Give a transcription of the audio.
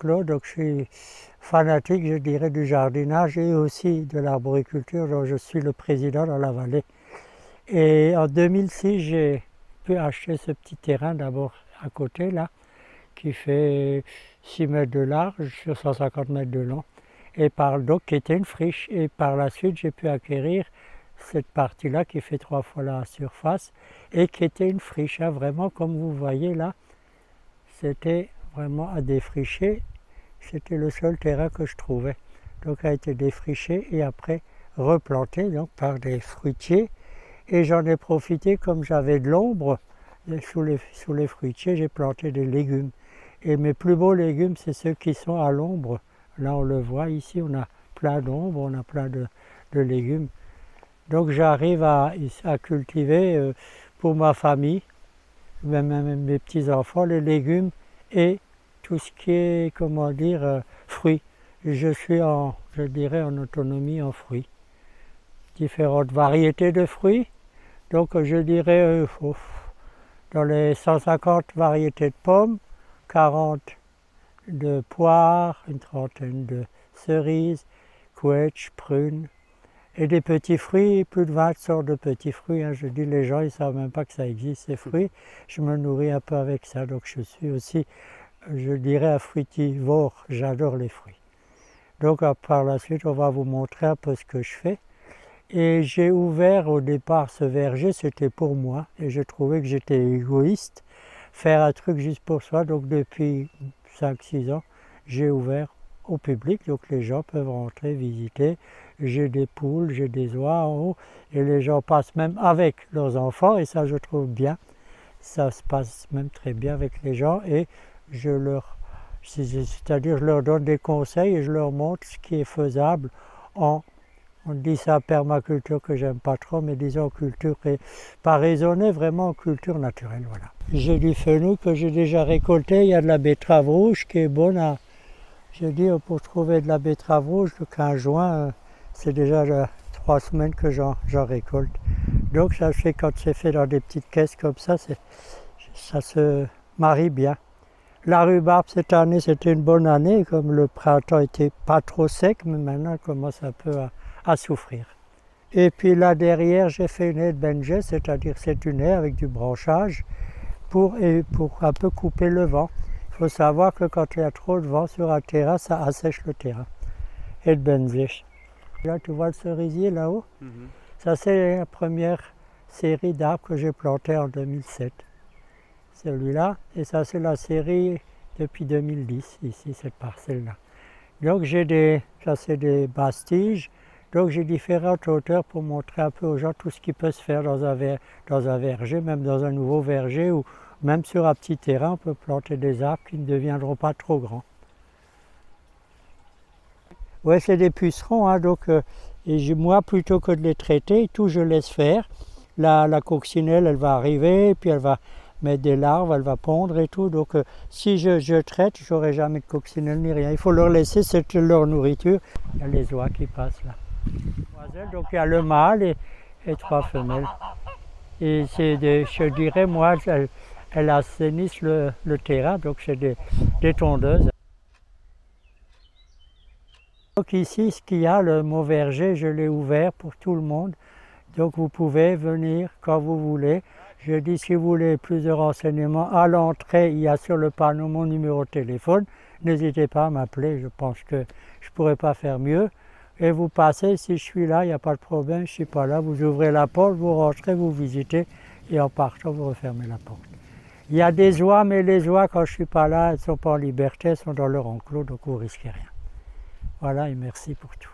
enclos, donc je suis fanatique, je dirais, du jardinage et aussi de l'arboriculture, dont je suis le président dans la vallée. Et en 2006, j'ai pu acheter ce petit terrain d'abord à côté, là, qui fait 6 mètres de large sur 150 mètres de long, et donc qui était une friche. Et par la suite, j'ai pu acquérir cette partie-là qui fait 3 fois la surface et qui était une friche, hein, vraiment comme vous voyez là, c'était vraiment à défricher. C'était le seul terrain que je trouvais. Donc a été défriché et après replanté donc, par des fruitiers. Et j'en ai profité, comme j'avais de l'ombre sous les fruitiers, j'ai planté des légumes. Et mes plus beaux légumes, c'est ceux qui sont à l'ombre. Là, on le voit ici, on a plein d'ombre, on a plein de légumes. Donc j'arrive à cultiver pour ma famille, même mes petits-enfants, les légumes et tout ce qui est, comment dire, fruits. Je suis je dirais, en autonomie en fruits. Différentes variétés de fruits. Donc je dirais dans les 150 variétés de pommes, 40 de poires, une trentaine de cerises, quetch, prunes, et des petits fruits, plus de 20 sortes de petits fruits. Hein. Je dis, les gens, ils ne savent même pas que ça existe, ces fruits. Je me nourris un peu avec ça, donc je suis aussi, je dirais, un fruitivore. J'adore les fruits. Donc par la suite, on va vous montrer un peu ce que je fais. Et j'ai ouvert au départ ce verger, c'était pour moi, et je trouvais que j'étais égoïste, faire un truc juste pour soi. Donc depuis 5-6 ans, j'ai ouvert au public, donc les gens peuvent rentrer, visiter. J'ai des poules, j'ai des oies en haut, et les gens passent même avec leurs enfants, et ça je trouve bien. Ça se passe même très bien avec les gens, et c'est-à-dire je leur donne des conseils et je leur montre ce qui est faisable on dit ça permaculture que j'aime pas trop, mais disons culture, pas raisonnée, vraiment culture naturelle, voilà. J'ai du fenouil que j'ai déjà récolté, il y a de la betterave rouge qui est bonne à... J'ai dit pour trouver de la betterave rouge, le 15 juin, c'est déjà 3 semaines que j'en récolte. Donc ça fait, quand c'est fait dans des petites caisses comme ça se marie bien. La rhubarbe cette année, c'était une bonne année, comme le printemps était pas trop sec, mais maintenant il commence un peu à souffrir. Et puis là derrière, j'ai fait une haie de benjet, c'est-à-dire c'est une haie avec du branchage pour un peu couper le vent. Il faut savoir que quand il y a trop de vent sur un terrain, ça assèche le terrain. Haie de benjet. Là, tu vois le cerisier là-haut? Ça, c'est la première série d'arbres que j'ai plantés en 2007. Celui-là, et ça, c'est la série depuis 2010, ici, cette parcelle-là. Donc, ça, c'est des basses tiges. Donc, j'ai différentes hauteurs pour montrer un peu aux gens tout ce qui peut se faire dans un verger, même dans un nouveau verger, ou même sur un petit terrain, on peut planter des arbres qui ne deviendront pas trop grands. Ouais, c'est des pucerons, hein, donc, et moi, plutôt que de les traiter, tout je laisse faire. La coccinelle, elle va arriver, puis elle va mettre des larves, elle va pondre et tout. Donc si je traite, je n'aurai jamais de coccinelle ni rien. Il faut leur laisser, c'est leur nourriture. Il y a les oies qui passent là. Donc il y a le mâle et 3 femelles. Et je dirais, moi, elles assainissent le terrain, donc c'est des tondeuses. Donc ici, ce qu'il y a, le mot verger, je l'ai ouvert pour tout le monde. Donc vous pouvez venir quand vous voulez. Je dis, si vous voulez plus de renseignements, à l'entrée, il y a sur le panneau mon numéro de téléphone. N'hésitez pas à m'appeler, je pense que je ne pourrais pas faire mieux. Et vous passez, si je suis là, il n'y a pas de problème, je ne suis pas là. Vous ouvrez la porte, vous rentrez, vous visitez, et en partant, vous refermez la porte. Il y a des oies, mais les oies, quand je ne suis pas là, elles ne sont pas en liberté, elles sont dans leur enclos, donc vous ne risquez rien. Voilà, et merci pour tout.